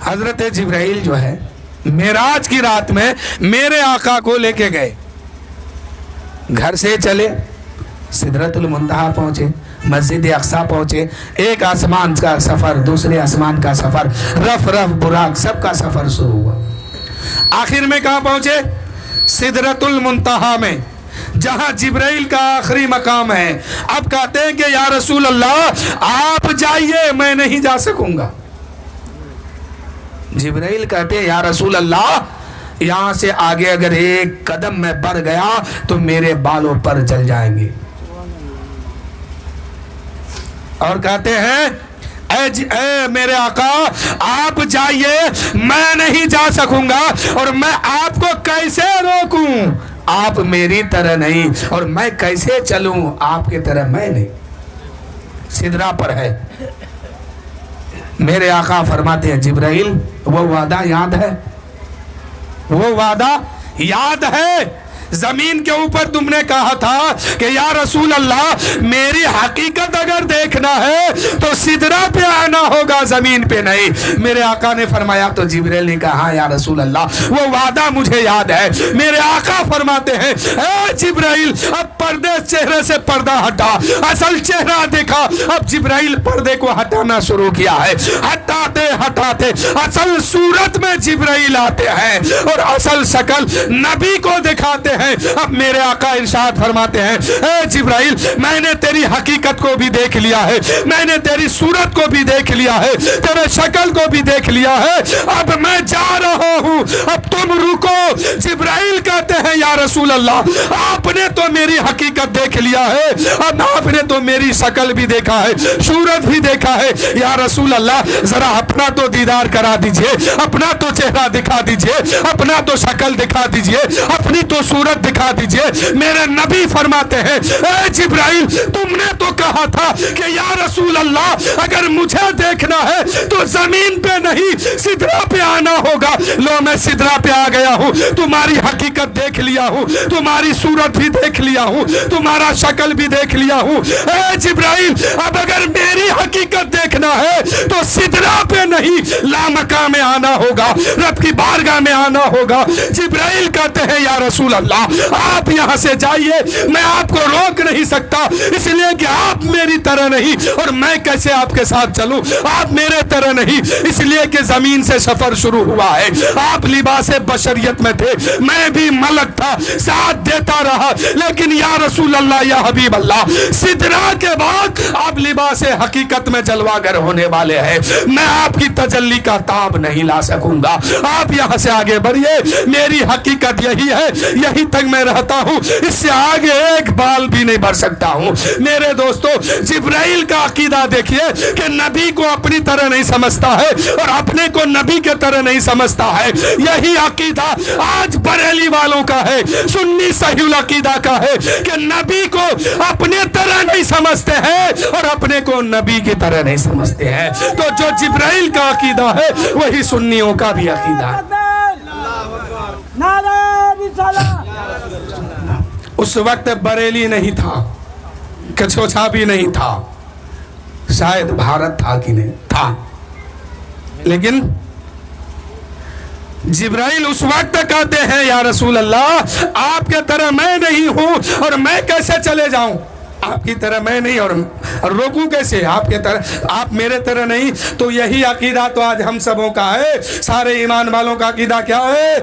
حضرت جبرائیل جو ہے معراج کی رات میں میرے آقا کو لے کے گئے، گھر سے چلے، سدرۃ المنتہا پہنچے، مسجد اقصیٰ پہنچے، ایک آسمان کا سفر، دوسرے آسمان کا سفر، رف رف براق سب کا سفر شروع ہوا۔ آخر میں کہاں پہنچے؟ سدرۃ المنتہا میں، جہاں جبرائیل کا آخری مقام ہے۔ اب کہتے ہیں کہ یا رسول اللہ آپ جائیے، میں نہیں جا سکوں گا۔ جبرائیل کہتے ہیں یا رسول اللہ یہاں سے آگے اگر ایک قدم میں بڑھ گیا تو میرے بالوں پر جل جائیں گے، اور کہتے ہیں اے میرے آقا آپ جائیے، میں نہیں جا سکوں گا، اور میں آپ کو کیسے روکوں؟ آپ میری طرح نہیں، اور میں کیسے چلوں آپ کی طرح میں نہیں۔ سدرہ پر ہے۔ میرے آقا فرماتے ہیں جبرائیل وہ وعدہ یاد ہے؟ وہ وعدہ یاد ہے؟ زمین کے اوپر تم نے کہا تھا کہ یا رسول اللہ میری حقیقت اگر دیکھنا ہے تو سدرہ پہ آنا ہوگا، زمین پہ نہیں۔ میرے آقا نے فرمایا تو جبرائیل نے کہا ہاں یا رسول اللہ وہ وعدہ مجھے یاد ہے۔ میرے آقا فرماتے ہیں اے جبرائیل اب پردے چہرے سے پردہ ہٹا، اصل چہرہ دیکھا۔ اب جبرائیل پردے کو ہٹانا شروع کیا ہے، ہٹاتے ہٹاتے اصل صورت میں جبرائیل آتے ہیں اور اصل شکل نبی کو دکھاتے ہیں۔ اب میرے آقا ارشاد فرماتے ہیں اے جبرائیل میں نے تیری حقیقت کو بھی دیکھ لیا ہے، میں نے تیری صورت کو بھی دیکھ لیا ہے، تیرے شکل کو بھی دیکھ لیا ہے، اب میں جا رہا ہوں، اب تم رکو۔ جبرائیل کہتے ہیں یا رسول اللہ آپ نے تو میری حقیقت دیکھ لیا ہے، اب آپ نے تو میری شکل بھی دیکھا ہے، صورت بھی دیکھا ہے، یا رسول اللہ ذرا اپنا تو دیدار کرا دیجئے، اپنا تو چہرہ دکھا دیجئے، اپنا تو شکل دکھا دیجئے، اپنی تو صورت دکھا دیجئے۔ میرے نبی فرماتے ہیں اے جبرائیل تم نے تو کہا تھا کہ یا رسول اللہ اگر مجھے دیکھنا ہے تو زمین پہ نہیں سدرہ پہ آنا ہوگا۔ لو میں سدرہ پہ آ گیا ہوں، تمہاری حقیقت دیکھ لیا ہوں، تمہاری صورت بھی دیکھ لیا ہوں، تمہارا شکل بھی دیکھ لیا ہوں۔ اے جبرائیل اب اگر میری حقیقت دیکھنا ہے تو سدرہ پہ نہیں لامکان میں آنا ہوگا، رب کی بارگاہ میں آنا ہوگا۔ جبرائیل کہتے ہیں یا رسول اللہ آپ یہاں سے جائیے، میں آپ کو روک نہیں سکتا، اس لیے کہ آپ میری طرح نہیں، اور میں کیسے آپ کے ساتھ چلوں؟ آپ میرے طرح نہیں، اس لیے کہ زمین سے سفر شروع ہوا ہے، آپ لباس بشریت میں تھے، میں بھی ملک تھا، ساتھ دیتا رہا، لیکن یا رسول اللہ یا حبیب اللہ سدرہ کے بعد آپ لباس حقیقت میں جلواگر ہونے والے ہیں، میں آپ کی تجلی کا تاب نہیں لا سکوں گا، آپ یہاں سے آگے بڑھیے، میری حقیقت یہی ہے، یہی تک میں رہتا ہوں، اس سے آگے ایک بال بھی نہیں بڑھ سکتا ہوں۔ میرے دوستو جبرائیل کا عقیدہ دیکھیے کہ نبی کو اپنی طرح نہیں سمجھتا ہے اور اپنے کو نبی کے طرح نہیں سمجھتا ہے، یہی عقیدہ آج بریلی والوں کا ہے، سنی صحیح العقیدہ کا ہے کہ نبی کو اپنے طرح نہیں سمجھتے ہیں اور اپنے کو نبی کی طرح نہیں سمجھتے ہیں۔ تو جو جبرائیل کا عقیدہ ہے وہی سنیوں کا بھی عقیدہ ہے۔ اس وقت بریلی نہیں تھا، کچھوچا بھی نہیں تھا، شاید بھارت تھا کہ نہیں تھا، لیکن جبرائیل اس وقت کہتے ہیں یا رسول اللہ آپ کے طرح میں نہیں ہوں اور میں کیسے چلے جاؤں؟ آپ کی طرح میں نہیں اور روکوں کیسے؟ آپ کے طرح، آپ میرے طرح نہیں۔ تو یہی عقیدہ تو آج ہم سبوں کا ہے، سارے ایمان والوں کا عقیدہ کیا ہے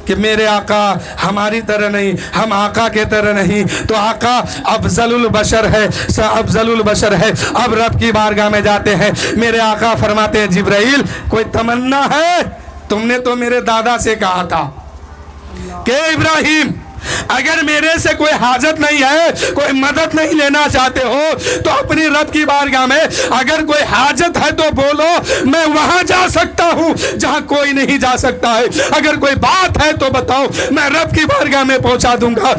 کہ میرے آقا ہماری طرح نہیں، ہم آقا کے طرح نہیں، تو آقا افضل البشر ہے، افضل البشر ہے۔ اب رب کی بارگاہ میں جاتے ہیں، میرے آقا فرماتے ہیں جبرائیل کوئی تمنا ہے؟ تم نے تو میرے دادا سے کہا تھا کہ ابراہیم اگر میرے سے کوئی حاجت نہیں ہے، کوئی مدد نہیں لینا چاہتے ہو تو اپنی رب کی بارگاہ میں اگر کوئی حاجت ہے تو بولو، میں وہاں جا سکتا ہوں جہاں کوئی نہیں جا سکتا ہے، اگر کوئی بات ہے تو بتاؤ، میں رب کی بارگاہ میں پہنچا دوں گا۔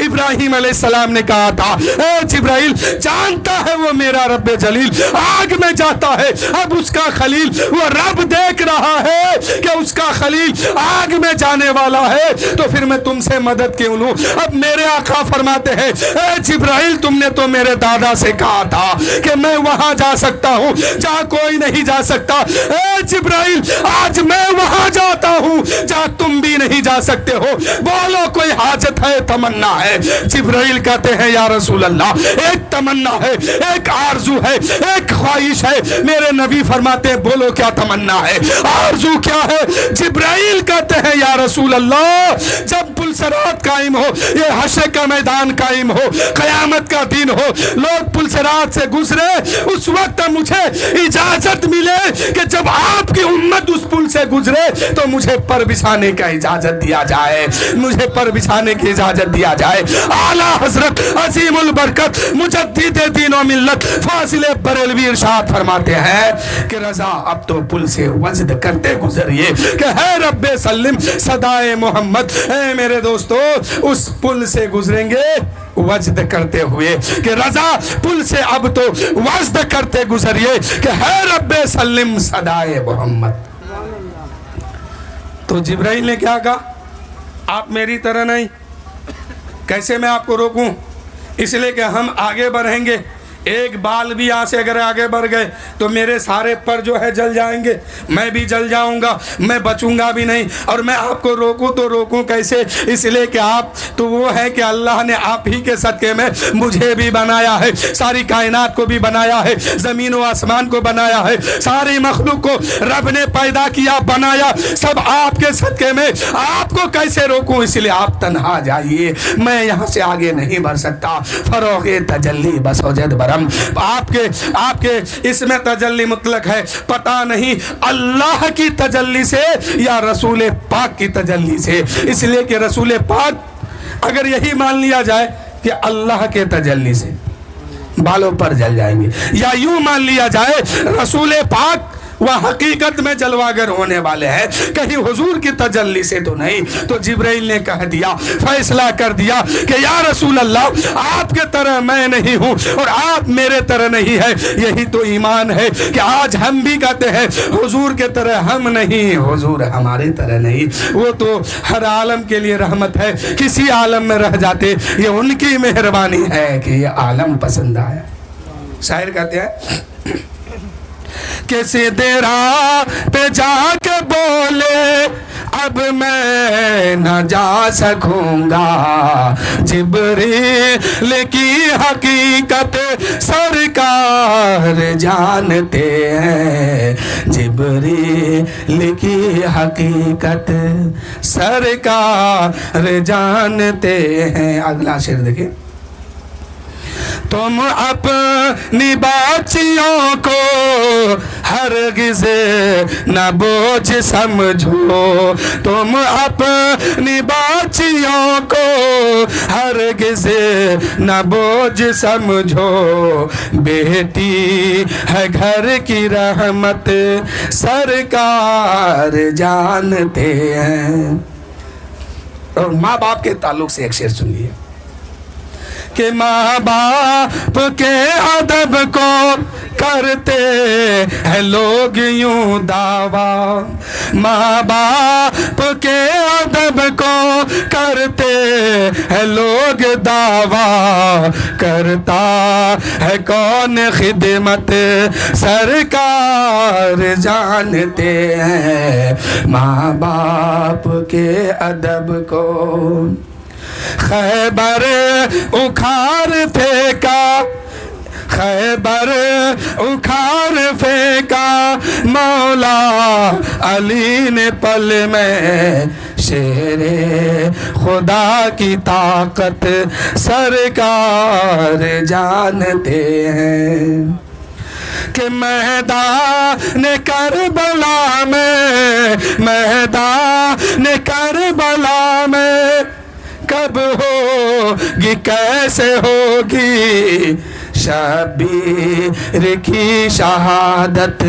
ابراہیم علیہ السلام نے کہا تھا اے جبرائیل جانتا ہے وہ میرا رب جلیل آگ میں جاتا ہے، اب اس کا خلیل وہ رب دیکھ رہا ہے کہ اس کا خلیل آگ میں جانے والا ہے تو پھر میں تم سے مدد کیوں لوں؟ اب میرے آقا فرماتے ہیں اے جبرائیل تم نے تو میرے دادا سے کہا تھا کہ میں وہاں جا سکتا ہوں جہاں کوئی نہیں جا سکتا، اے جبرائیل آج میں وہاں جاتا ہوں جہاں تم بھی نہیں جا سکتے ہو، بولو کوئی حاجت ہے، تمنا ہے؟ جبرائیل کہتے ہیں یا رسول اللہ ایک تمنا ہے، ایک آرزو ہے، ایک خواہش ہے۔ میرے نبی فرماتے ہیں بولو کیا تمنا ہے، آرزو کیا ہے؟ جبرائیل کہتے ہیں یا رسول اللہ جب پلسرات قائم ہو، یہ حشر کا میدان قائم ہو، قیامت کا دن ہو، لوگ پلسرات سے گزرے، اس وقت مجھے اجازت ملے کہ جب آپ کی امت اس پل سے گزرے تو مجھے پر بچھانے کا اجازت دیا جائے، مجھے پر بچھانے کی اجازت دیا جائے۔ اعلیٰ حضرت عظیم البرکت مجدد دین و ملت فاضل بریلوی ارشاد فرماتے ہیں کہ رضا اب تو پل سے وجد کرتے گزریے کہ ہے رب سلم صدائے محمد۔ اے میرے دوستو اس پل سے گزریں گے وجد کرتے ہوئے کہ رضا پل سے اب تو وجد کرتے گزریے کہ ہے رب سلم صدائے محمد۔ تو جبرائیل نے کیا کہا؟ آپ میری طرح نہیں، کیسے میں آپ کو روکوں؟ اس لیے کہ ہم آگے بڑھیں گے، ایک بال بھی یہاں سے اگر آگے بڑھ گئے تو میرے سارے پر جو ہے جل جائیں گے، میں بھی جل جاؤں گا، میں بچوں گا بھی نہیں۔ اور میں آپ کو روکوں تو روکوں کیسے؟ اس لیے کہ آپ تو وہ ہے کہ اللہ نے آپ ہی کے صدقے میں مجھے بھی بنایا ہے، ساری کائنات کو بھی بنایا ہے، زمین و آسمان کو بنایا ہے، ساری مخلوق کو رب نے پیدا کیا بنایا، سب آپ کے صدقے میں، آپ کو کیسے روکوں؟ اس لیے آپ تنہا جائیے، میں یہاں سے آگے نہیں بڑھ سکتا۔ فروغ تجلی بس وجد برم، آپ کے اس میں تجلی مطلق ہے، پتہ نہیں اللہ کی تجلی سے یا رسول پاک کی تجلی سے۔ اس لیے کہ رسول پاک اگر یہی مان لیا جائے کہ اللہ کے تجلی سے بالوں پر جل جائیں گے، یا یوں مان لیا جائے رسول پاک وہ حقیقت میں جلواگر ہونے والے ہیں، کہیں حضور کی تجلی سے تو نہیں۔ تو جبرائیل نے کہہ دیا، فیصلہ کر دیا کہ یا رسول اللہ آپ کے طرح میں نہیں ہوں اور آپ میرے طرح نہیں ہے۔ یہی تو ایمان ہے کہ آج ہم بھی کہتے ہیں حضور کے طرح ہم نہیں، حضور ہمارے طرح نہیں، وہ تو ہر عالم کے لیے رحمت ہے، کسی عالم میں رہ جاتے، یہ ان کی مہربانی ہے کہ یہ عالم پسند آیا۔ شاعر کہتے ہیں کسی درا پہ جا کے بولے اب میں نہ جا سکوں گا، جبریل کی حقیقت سرکار جانتے ہیں، جبریل کی حقیقت سرکار جانتے ہیں۔ اگلا شعر دیکھیں، تم اپنی بچیوں کو ہرگز نہ بوجھ سمجھو، تم اپنی بچیوں کو ہرگز نہ بوجھ سمجھو، بیٹی ہے گھر کی رحمت سرکار جانتے ہیں۔ اور ماں باپ کے تعلق سے ایک شعر سنیے کہ ماں باپ کے ادب کو کرتے ہیں لوگ یوں دعویٰ، ماں باپ کے ادب کو کرتے ہیں لوگ دعویٰ، کرتا ہے کون خدمت سرکار جانتے ہیں، ماں باپ کے ادب کو۔ خیبر اکھاڑ پھینکا، خیبر اکھاڑ پھینکا مولا علی نے پل میں، شیر خدا کی طاقت سرکار جانتے ہیں کہ میدان کربلا میں، میدان کربلا میں کب ہوگی کیسے ہوگی شبیر کی شہادت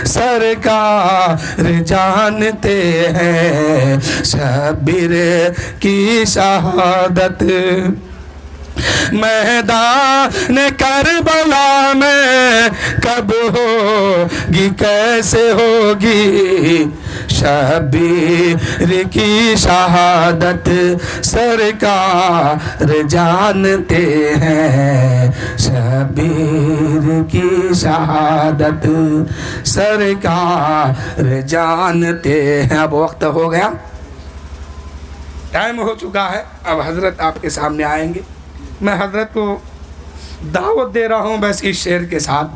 سرکار جانتے ہیں، شبیر کی شہادت۔ میدان کربلا میں کب ہوگی کیسے ہوگی شبیر کی شہادت سرکار جانتے ہیں، شبیر کی شہادت سرکار جانتے ہیں۔ اب وقت ہو گیا، ٹائم ہو چکا ہے، اب حضرت آپ کے سامنے آئیں گے۔ میں حضرت کو دعوت دے رہا ہوں بس اس شعر کے ساتھ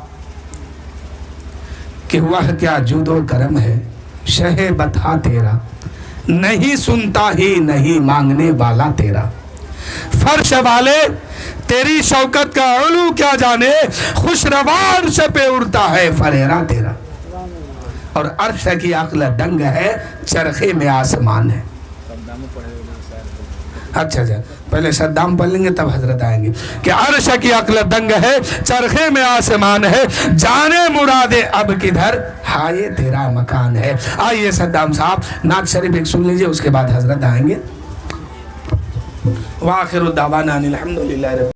کہ وہ کیا جود و کرم ہے شہ بتا تیرا، نہیں سنتا ہی نہیں مانگنے والا تیرا، فرش والے تیری شوکت کا علو کیا جانے، خوش روا عرش پہ اڑتا ہے فریرا تیرا، اور عرش کی عقل دنگ ہے چرخے میں آسمان ہے۔ اچھا پہلے صدام پڑھ لیں گے تب حضرت آئیں گے کہ عرش کی عقل دنگ ہے چرخے میں آسمان ہے، جانے مراد اب کدھر ہائے تیرا مکان ہے۔ آئیے صدام صاحب نعت شریف ایک سن لیجئے، اس کے بعد حضرت آئیں گے۔ وآخر دعوانا الحمدللہ۔